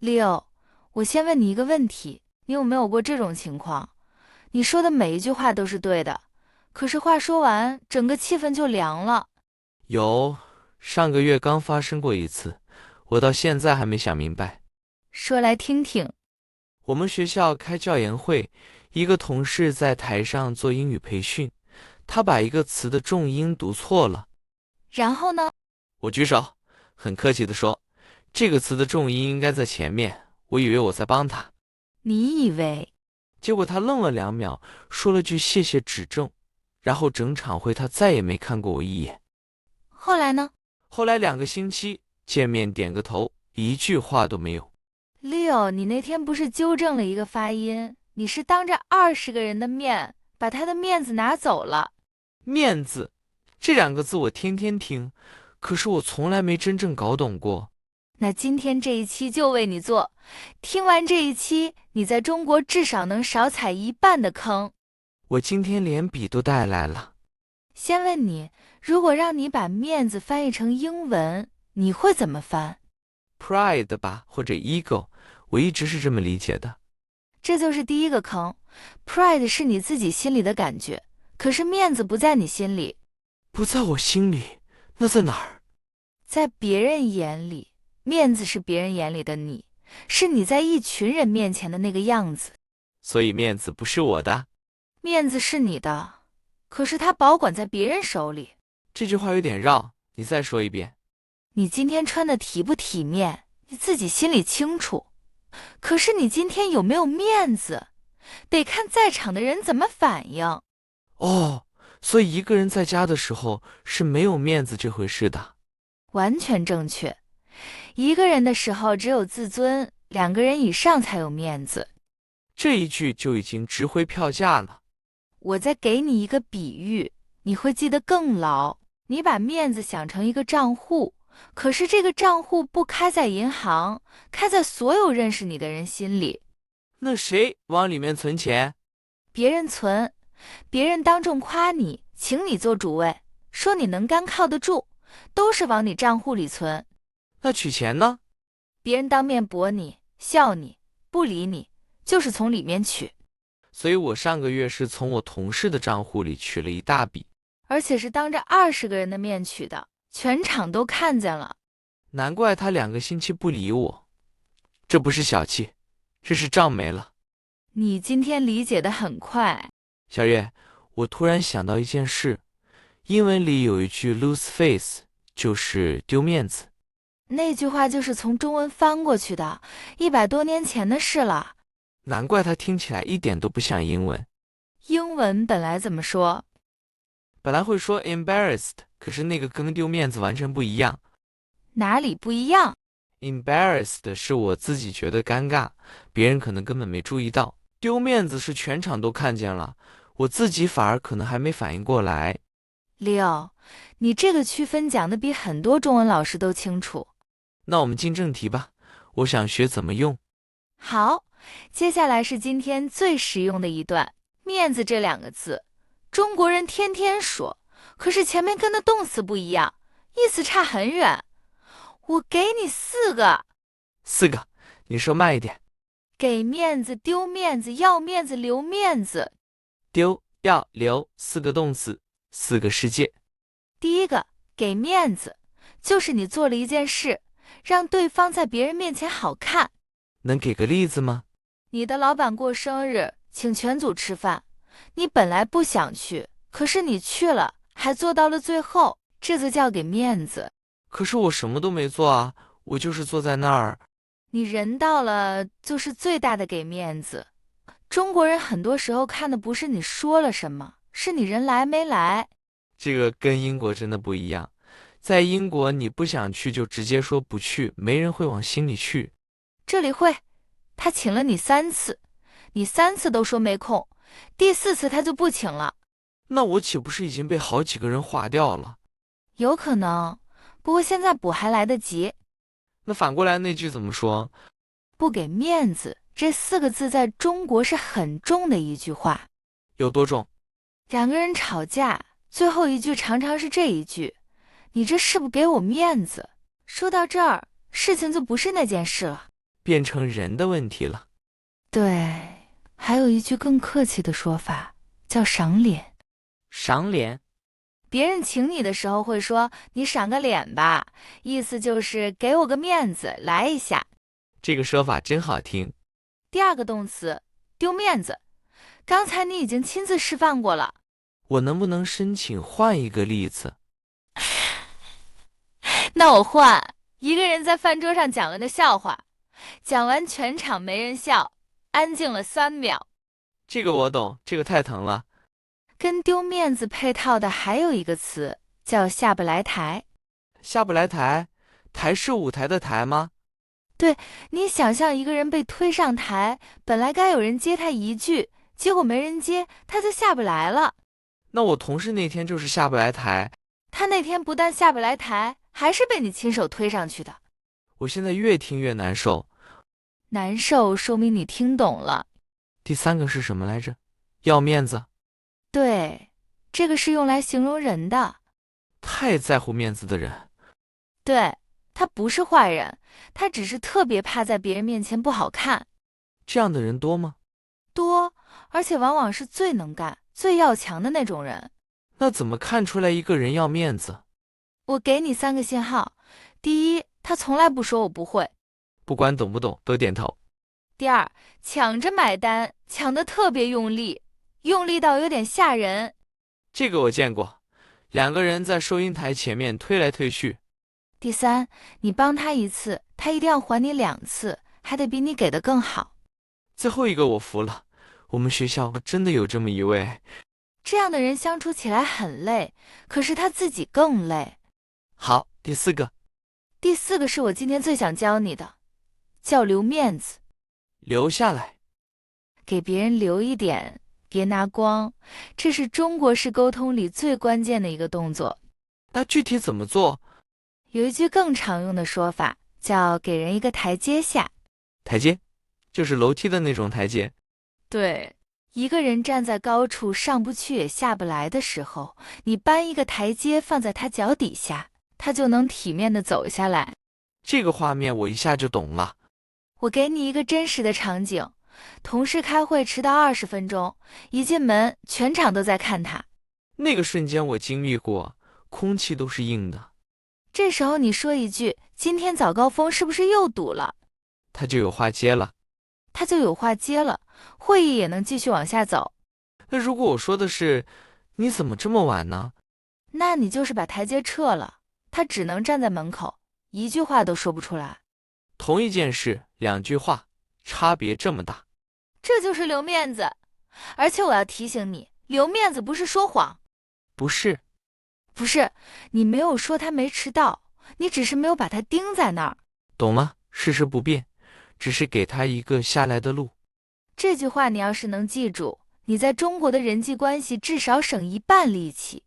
Leo，我先问你一个问题，你有没有过这种情况？你说的每一句话都是对的，可是话说完，整个气氛就凉了。有，上个月刚发生过一次，我到现在还没想明白。说来听听。我们学校开教研会，一个同事在台上做英语培训，他把一个词的重音读错了。然后呢？我举手，很客气地说：“这个词的重音应该在前面。”我以为我在帮他，你以为？结果他愣了2秒，说了句“谢谢指正”，然后整场会他再也没看过我一眼。后来呢后来2个星期见面点个头，一句话都没有。？Leo，你那天不是纠正了一个发音，你是当着20个人的面把他的面子拿走了。面子这2个字我天天听，可是我从来没真正搞懂过。那今天这一期就为你做，听完这一期，你在中国至少能少踩一半的坑。我今天连笔都带来了。先问你，如果让你把面子翻译成英文，你会怎么翻？Pride 吧，或者 ego，我一直是这么理解的。这就是第一个坑。Pride 是你自己心里的感觉，可是面子不在你心里，不在我心里，那在哪儿？在别人眼里，面子是别人眼里的你，是你在一群人面前的那个样子。所以面子不是我的。面子是你的，可是它保管在别人手里。这句话有点绕，你再说一遍。你今天穿的体不体面，你自己心里清楚。可是你今天有没有面子，得看在场的人怎么反应。哦，所以一个人在家的时候是没有面子这回事的。完全正确。一个人的时候只有自尊，2个人以上才有面子。这一句就已经值回票价了。我再给你一个比喻，你会记得更牢。你把面子想成一个账户，可是这个账户不开在银行，开在所有认识你的人心里。那谁往里面存钱？别人存，别人当众夸你，请你做主位，说你能干靠得住，都是往你账户里存。那取钱呢？别人当面驳你，笑你，不理你，就是从里面取，所以我上个月是从我同事的账户里取了一大笔。而且是当着20个人的面取的，全场都看见了。难怪他2个星期不理我，这不是小气，这是账没了。你今天理解得很快。小月，我突然想到一件事，英文里有一句 lose face，就是丢面子。那句话就是从中文翻过去的，100多年前的事了。难怪它听起来一点都不像英文。英文本来怎么说？本来会说 embarrassed，可是那个跟丢面子完全不一样。哪里不一样？ embarrassed 是我自己觉得尴尬，别人可能根本没注意到。丢面子是全场都看见了，我自己反而可能还没反应过来。Leo，你这个区分讲得比很多中文老师都清楚。那我们进正题吧，我想学怎么用。好，接下来是今天最实用的一段。面子这2个字，中国人天天说，可是前面跟的动词不一样，意思差很远。我给你4个。4个，你说慢一点。给面子、丢面子、要面子、留面子。丢、要、留，4个动词，4个世界。第一个，给面子，就是你做了一件事，让对方在别人面前好看。能给个例子吗？你的老板过生日，请全组吃饭，你本来不想去，可是你去了，还做到了最后，这就叫给面子。可是我什么都没做啊，我就是坐在那儿。你人到了，就是最大的给面子。中国人很多时候看的不是你说了什么，是你人来没来。这个跟英国真的不一样，在英国你不想去就直接说不去，没人会往心里去。这里会，他请了你3次，你3次都说没空，第4次他就不请了。那我岂不是已经被好几个人划掉了？有可能，不过现在补还来得及。那反过来那句怎么说？不给面子，这4个字在中国是很重的一句话。有多重2个人吵架，最后一句常常是这一句：你这是不给我面子。说到这儿，事情就不是那件事了。变成人的问题了。对，还有一句更客气的说法，叫赏脸。赏脸，别人请你的时候会说你赏个脸吧，意思就是给我个面子，来一下。这个说法真好听。第二个动词，丢面子，刚才你已经亲自示范过了。我能不能申请换一个例子？那我换，一个人在饭桌上讲了个笑话，讲完全场没人笑，安静了3秒。这个我懂，这个太疼了。跟丢面子配套的还有一个词叫下不来台。下不来台，台是舞台的台吗？对，你想象一个人被推上台，本来该有人接他一句，结果没人接，他就下不来了。那我同事那天就是下不来台。他那天不但下不来台，还是被你亲手推上去的。我现在越听越难受。难受说明你听懂了。第三个是什么来着？要面子。对，这个是用来形容人的。太在乎面子的人。对，他不是坏人，他只是特别怕在别人面前不好看。这样的人多吗？多，而且往往是最能干、最要强的那种人。那怎么看出来一个人要面子？我给你3个信号：第一，他从来不说我不会；不管懂不懂都点头。第二，抢着买单，抢得特别用力，用力到有点吓人。这个我见过，2个人在收银台前面推来推去。第三，你帮他1次，他一定要还你2次，还得比你给的更好。最后一个我服了，我们学校真的有这么一位。这样的人相处起来很累，可是他自己更累。好，第4个。第4个是我今天最想教你的，叫留面子。留下来。给别人留一点，别拿光，这是中国式沟通里最关键的一个动作。那具体怎么做？有一句更常用的说法，叫给人一个台阶下。台阶，就是楼梯的那种台阶。对，一个人站在高处上不去也下不来的时候，你搬一个台阶放在他脚底下，他就能体面地走下来。这个画面我一下就懂了。我给你一个真实的场景，同事开会迟到20分钟，一进门全场都在看他。那个瞬间我经历过，空气都是硬的。这时候你说一句，今天早高峰是不是又堵了？他就有话接了。他就有话接了，会议也能继续往下走。那如果我说的是，你怎么这么晚呢？那你就是把台阶撤了，他只能站在门口，一句话都说不出来。同一件事，2句话，差别这么大。这就是留面子。而且我要提醒你，留面子不是说谎。不是。不是，你没有说他没迟到，你只是没有把他钉在那儿。懂了，事实不变，只是给他一个下来的路。这句话你要是能记住，你在中国的人际关系至少省1半力气。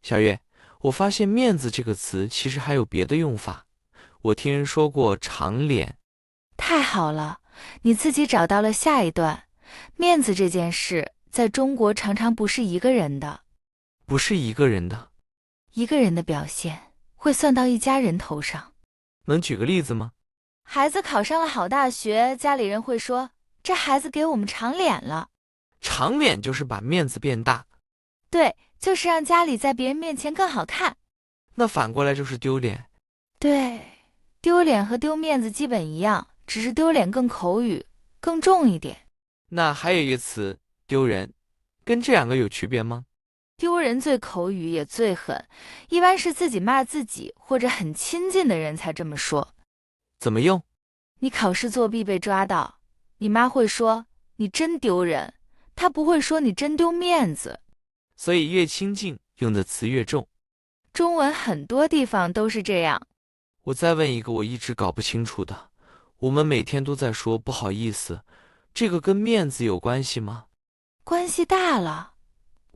小月，我发现面子这个词其实还有别的用法。我听人说过长脸。太好了，你自己找到了下一段。面子这件事在中国常常不是一个人的。不是一个人的。一个人的表现会算到一家人头上。能举个例子吗？孩子考上了好大学，家里人会说，这孩子给我们长脸了。长脸就是把面子变大。对，就是让家里在别人面前更好看。那反过来就是丢脸。对，丢脸和丢面子基本一样，只是丢脸更口语，更重一点。那还有一个词，丢人，跟这2个有区别吗？丢人最口语也最狠，一般是自己骂自己或者很亲近的人才这么说。怎么用？你考试作弊被抓到，你妈会说你真丢人，她不会说你真丢面子。所以越亲近，用的词越重。中文很多地方都是这样。我再问一个我一直搞不清楚的，我们每天都在说不好意思，这个跟面子有关系吗？关系大了。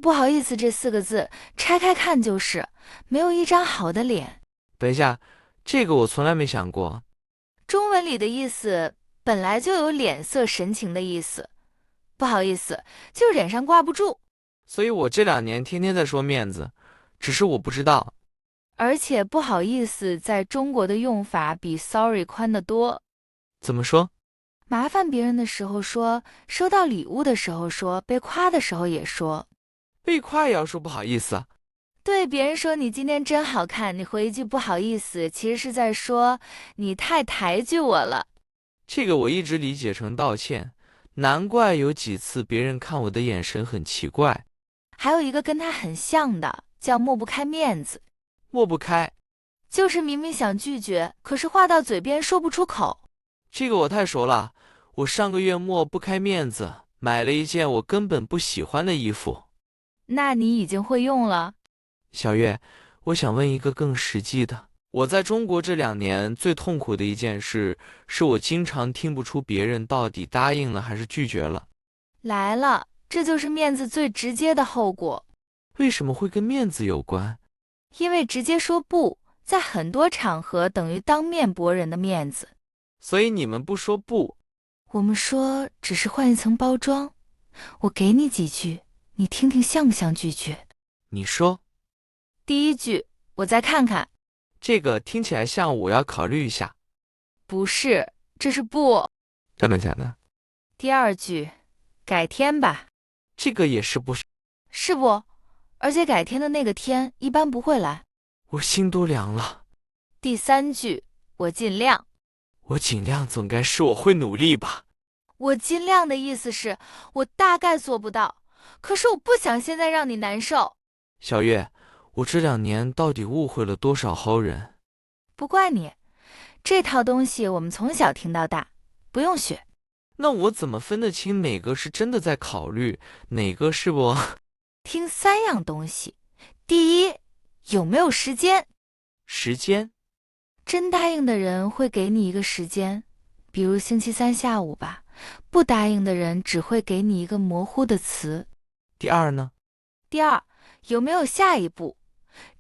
不好意思这4个字拆开看就是，没有一张好的脸。等一下，这个我从来没想过。中文里的意思本来就有脸色神情的意思，不好意思就是脸上挂不住。所以我这2年天天在说面子，只是我不知道。而且不好意思在中国的用法比 sorry 宽得多。怎么说？麻烦别人的时候说，收到礼物的时候说，被夸的时候也说。被夸也要说不好意思啊。对别人说你今天真好看，你回一句不好意思，其实是在说你太抬举我了。这个我一直理解成道歉，难怪有几次别人看我的眼神很奇怪。还有一个跟他很像的，叫抹不开面子，抹不开，就是明明想拒绝，可是话到嘴边说不出口。这个我太熟了。我上个月抹不开面子，买了一件我根本不喜欢的衣服。那你已经会用了。小月，我想问一个更实际的。我在中国这2年最痛苦的一件事，是我经常听不出别人到底答应了还是拒绝了。来了，这就是面子最直接的后果。为什么会跟面子有关？因为直接说不，在很多场合等于当面驳人的面子。所以你们不说不，我们说只是换一层包装。我给你几句，你听听像不像拒绝？你说第一句，我再看看。这个听起来像我要考虑一下。不是，这是不。真的假的？第二句，改天吧。这个也是不是？是不？而且改天的那个天一般不会来。我心都凉了。第三句，我尽量。我尽量总该是我会努力吧。我尽量的意思是我大概做不到，可是我不想现在让你难受。小月，我这2年到底误会了多少好人？不怪你，这套东西我们从小听到大，不用学。那我怎么分得清哪个是真的在考虑，哪个是不？听3样东西。第一，有没有时间？时间。真答应的人会给你一个时间，比如星期三下午吧。不答应的人只会给你一个模糊的词。第二呢？第二，有没有下一步？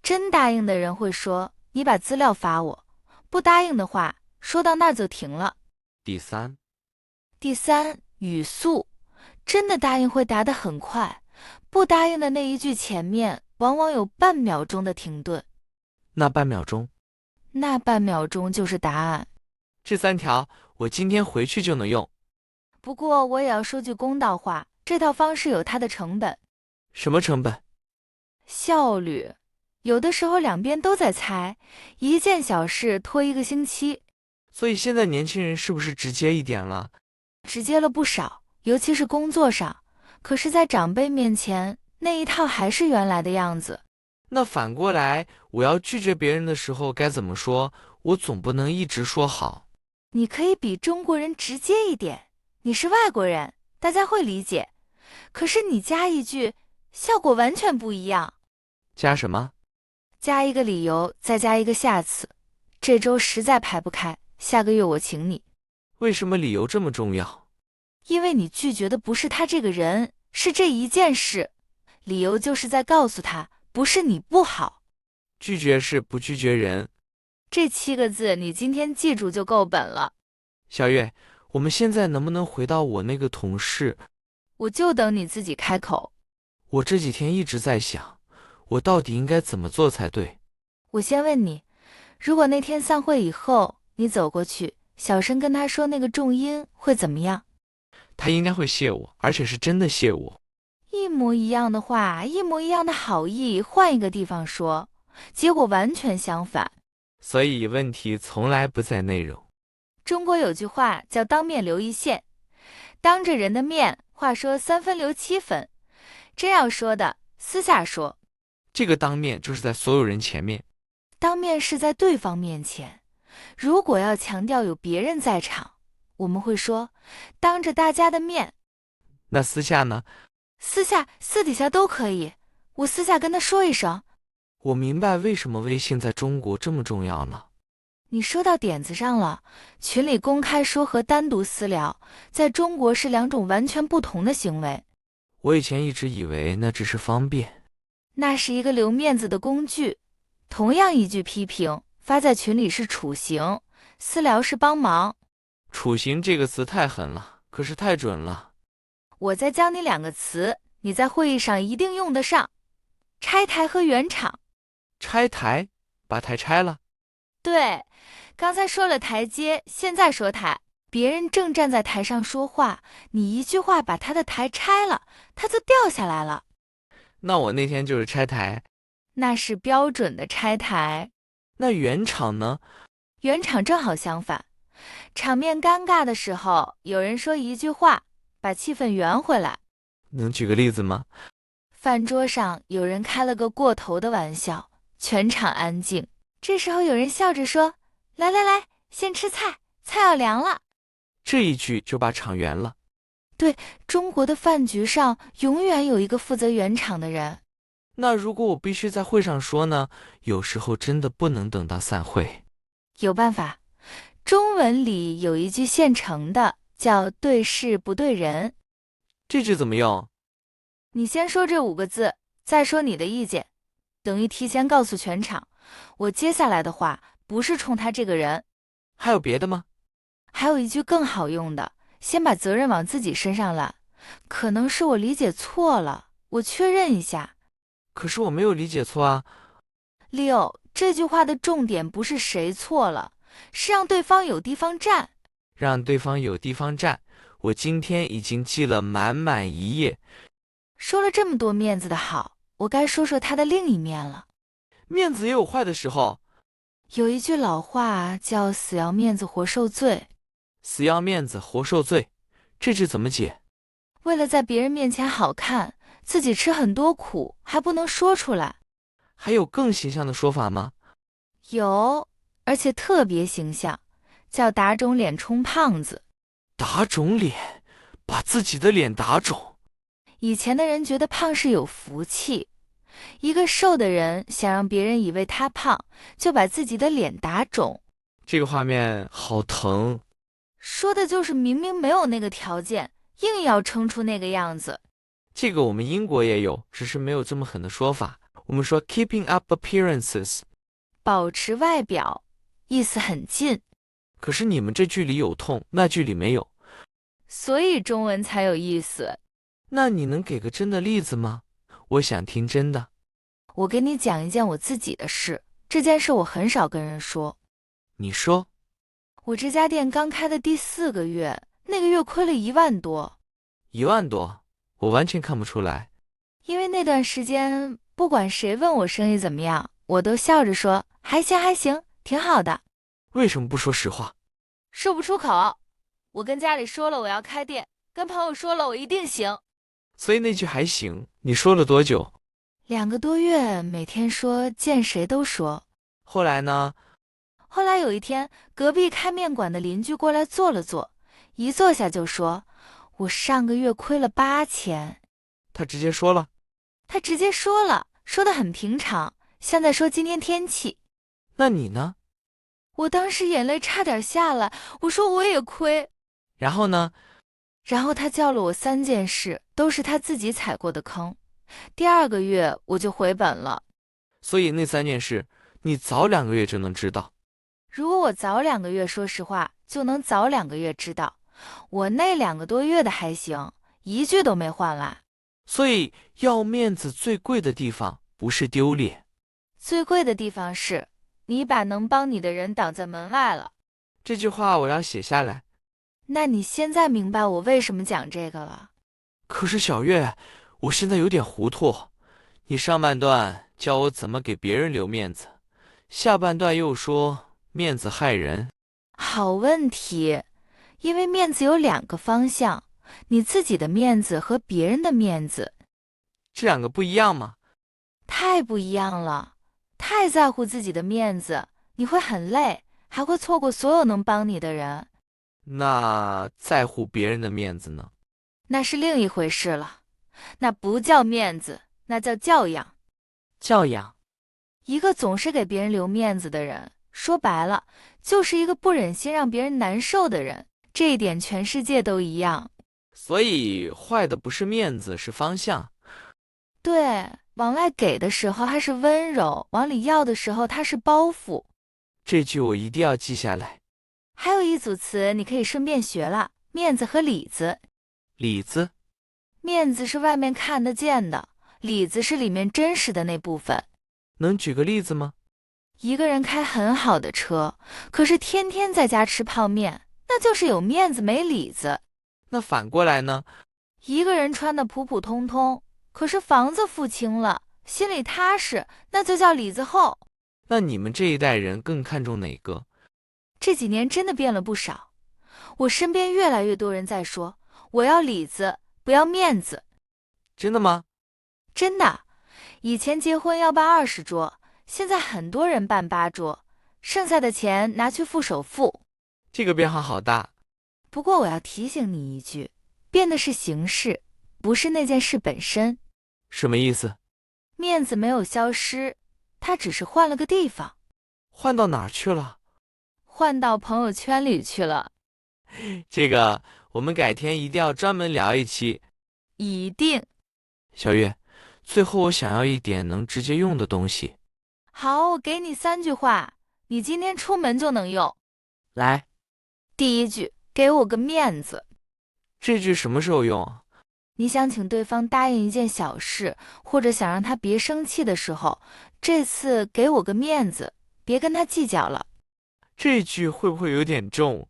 真答应的人会说你把资料发我，不答应的话说到那儿就停了。第三。第三，语速。真的答应会答得很快，不答应的那一句前面往往有半秒钟的停顿。那半秒钟？那半秒钟就是答案。这3条我今天回去就能用。不过我也要说句公道话，这套方式有它的成本。什么成本？效率。有的时候两边都在猜，一件小事拖1个星期。所以现在年轻人是不是直接一点了？直接了不少，尤其是工作上。可是在长辈面前，那一套还是原来的样子。那反过来，我要拒绝别人的时候该怎么说？我总不能一直说好。你可以比中国人直接一点，你是外国人，大家会理解。可是你加一句，效果完全不一样。加什么？加一个理由，再加一个下次。这周实在排不开，下个月我请你。为什么理由这么重要？因为你拒绝的不是他这个人，是这一件事。理由就是在告诉他，不是你不好。拒绝是不拒绝人。这7个字你今天记住就够本了。小月，我们现在能不能回到我那个同事？我就等你自己开口。我这几天一直在想，我到底应该怎么做才对？我先问你，如果那天散会以后，你走过去，小声跟他说那个重音会怎么样？他应该会谢我，而且是真的谢我。一模一样的话，一模一样的好意，换一个地方说，结果完全相反。所以问题从来不在内容。中国有句话叫当面留一线，当着人的面，话说3分留7分。真要说的，私下说。这个当面就是在所有人前面。当面是在对方面前。如果要强调有别人在场，我们会说当着大家的面。那私下呢？私底下都可以，我私下跟他说一声。我明白为什么微信在中国这么重要了。你说到点子上了，群里公开说和单独私聊，在中国是2种完全不同的行为。我以前一直以为那只是方便。那是一个留面子的工具。同样一句批评，发在群里是处刑，私聊是帮忙。处刑这个词太狠了，可是太准了。我再教你2个词，你在会议上一定用得上：拆台和圆场。拆台，把台拆了。对，刚才说了台阶，现在说台。别人正站在台上说话，你一句话把他的台拆了，他就掉下来了。那我那天就是拆台。那是标准的拆台。那圆场呢？圆场正好相反，场面尴尬的时候，有人说一句话，把气氛圆回来。能举个例子吗？饭桌上有人开了个过头的玩笑，全场安静。这时候有人笑着说：“来来来，先吃菜，菜要凉了。”这一句就把场圆了。对，中国的饭局上永远有一个负责圆场的人。那如果我必须在会上说呢？有时候真的不能等到散会。有办法，中文里有一句现成的，叫对事不对人。这句怎么用？你先说这5个字，再说你的意见，等于提前告诉全场，我接下来的话不是冲他这个人。还有别的吗？还有一句更好用的，先把责任往自己身上揽。可能是我理解错了，我确认一下。可是我没有理解错啊。6，这句话的重点不是谁错了，是让对方有地方站。让对方有地方站。我今天已经记了满满1页。说了这么多面子的好，我该说说他的另一面了。面子也有坏的时候。有一句老话叫死要面子活受罪。死要面子活受罪，这句怎么解？为了在别人面前好看，自己吃很多苦，还不能说出来。还有更形象的说法吗？有，而且特别形象，叫打肿脸充胖子。打肿脸，把自己的脸打肿。以前的人觉得胖是有福气，一个瘦的人想让别人以为他胖，就把自己的脸打肿。这个画面好疼。说的就是明明没有那个条件，硬要撑出那个样子。这个我们英国也有，只是没有这么狠的说法。我们说 keeping up appearances， 保持外表，意思很近。可是你们这句里有痛，那句里没有，所以中文才有意思。那你能给个真的例子吗？我想听真的。我给你讲一件我自己的事，这件事我很少跟人说。你说。我这家店刚开的第4个月，那个月亏了1万多。1万多？我完全看不出来。因为那段时间，不管谁问我生意怎么样，我都笑着说还行还行，挺好的。为什么不说实话？说不出口。我跟家里说了我要开店，跟朋友说了我一定行。所以那句还行，你说了多久2个多月，每天说，见谁都说。后来呢？后来有一天，隔壁开面馆的邻居过来坐了坐，一坐下就说：“我上个月亏了8000。”他直接说了。他直接说了，说得很平常，像在说今天天气。那你呢？我当时眼泪差点下来，我说我也亏。然后呢？然后他叫了我3件事，都是他自己踩过的坑。第2个月我就回本了。所以那3件事，你早2个月就能知道。如果我早2个月说实话，就能早2个月知道。我那2个多月的还行，一句都没换来。所以要面子最贵的地方不是丢脸，最贵的地方是你把能帮你的人挡在门外了。这句话我要写下来。那你现在明白我为什么讲这个了？可是小月，我现在有点糊涂。你上半段教我怎么给别人留面子，下半段又说面子害人。好问题，因为面子有2个方向，你自己的面子和别人的面子。这2个不一样吗？太不一样了，太在乎自己的面子，你会很累，还会错过所有能帮你的人。那在乎别人的面子呢？那是另一回事了，那不叫面子，那叫教养。教养。一个总是给别人留面子的人，说白了，就是一个不忍心让别人难受的人。这一点全世界都一样。所以坏的不是面子，是方向。对，往外给的时候他是温柔，往里要的时候他是包袱。这句我一定要记下来。还有一组词你可以顺便学了，面子和里子。里子。面子是外面看得见的，里子是里面真实的那部分。能举个例子吗？一个人开很好的车，可是天天在家吃泡面，那就是有面子没里子。那反过来呢？一个人穿得普普通通，可是房子付清了，心里踏实，那就叫里子厚。那你们这一代人更看重哪个？这几年真的变了不少，我身边越来越多人在说，我要里子，不要面子。真的吗？真的，以前结婚要办20桌，现在很多人办8桌，剩下的钱拿去付首付。这个变化好大。不过我要提醒你一句，变的是形式，不是那件事本身。什么意思？面子没有消失，它只是换了个地方，换到哪儿去了？换到朋友圈里去了。这个我们改天一定要专门聊一期。一定。小月，最后我想要一点能直接用的东西。好，我给你3句话，你今天出门就能用。来，第一句，给我个面子。这句什么时候用？你想请对方答应一件小事，或者想让他别生气的时候，这次给我个面子，别跟他计较了。这句会不会有点重？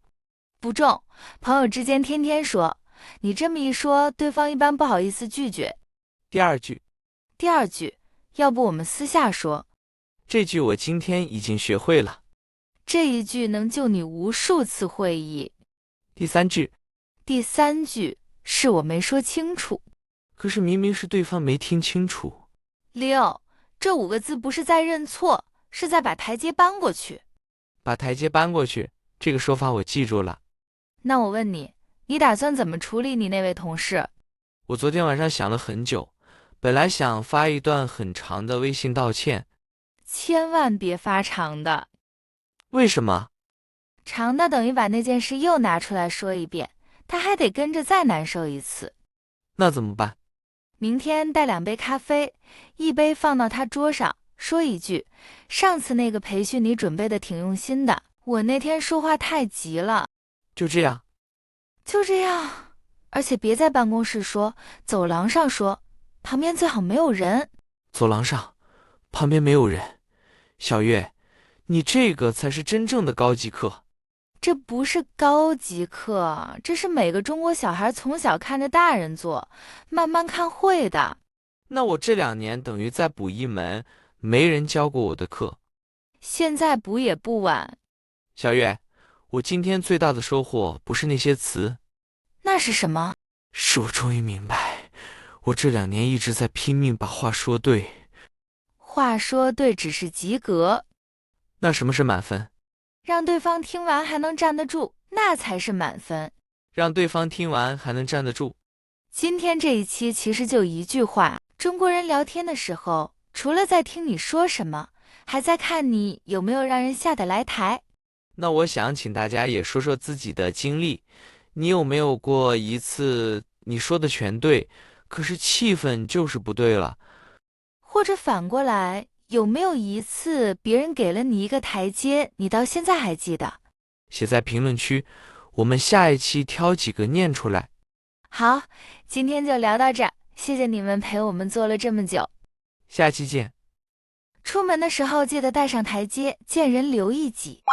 不重，朋友之间天天说，你这么一说，对方一般不好意思拒绝。第二句。第二句，要不我们私下说。这句我今天已经学会了。这一句能救你无数次会议。第三句。第三句是我没说清楚。可是明明是对方没听清楚。6，这5个字不是在认错，是在把台阶搬过去。把台阶搬过去，这个说法我记住了。那我问你，你打算怎么处理你那位同事？我昨天晚上想了很久，本来想发一段很长的微信道歉。千万别发长的。为什么？长的等于把那件事又拿出来说一遍，他还得跟着再难受一次。那怎么办？明天带2杯咖啡，一杯放到他桌上，说一句，上次那个培训你准备的挺用心的，我那天说话太急了。就这样。就这样，而且别在办公室说，走廊上说，旁边最好没有人。走廊上，旁边没有人。小月，你这个才是真正的高级课。这不是高级课，这是每个中国小孩从小看着大人做，慢慢看会的。那我这2年等于再补一门没人教过我的课。现在补也不晚。小月，我今天最大的收获不是那些词，那是什么？是我终于明白，我这2年一直在拼命把话说对。话说对只是及格，那什么是满分？让对方听完还能站得住，那才是满分。让对方听完还能站得住。今天这一期其实就一句话，中国人聊天的时候，除了在听你说什么，还在看你有没有让人下得来台。那我想请大家也说说自己的经历，你有没有过一次你说的全对，可是气氛就是不对了？或者反过来，有没有一次别人给了你一个台阶，你到现在还记得？写在评论区，我们下一期挑几个念出来。好，今天就聊到这儿，谢谢你们陪我们做了这么久。下期见。出门的时候记得带上台阶，见人留一己。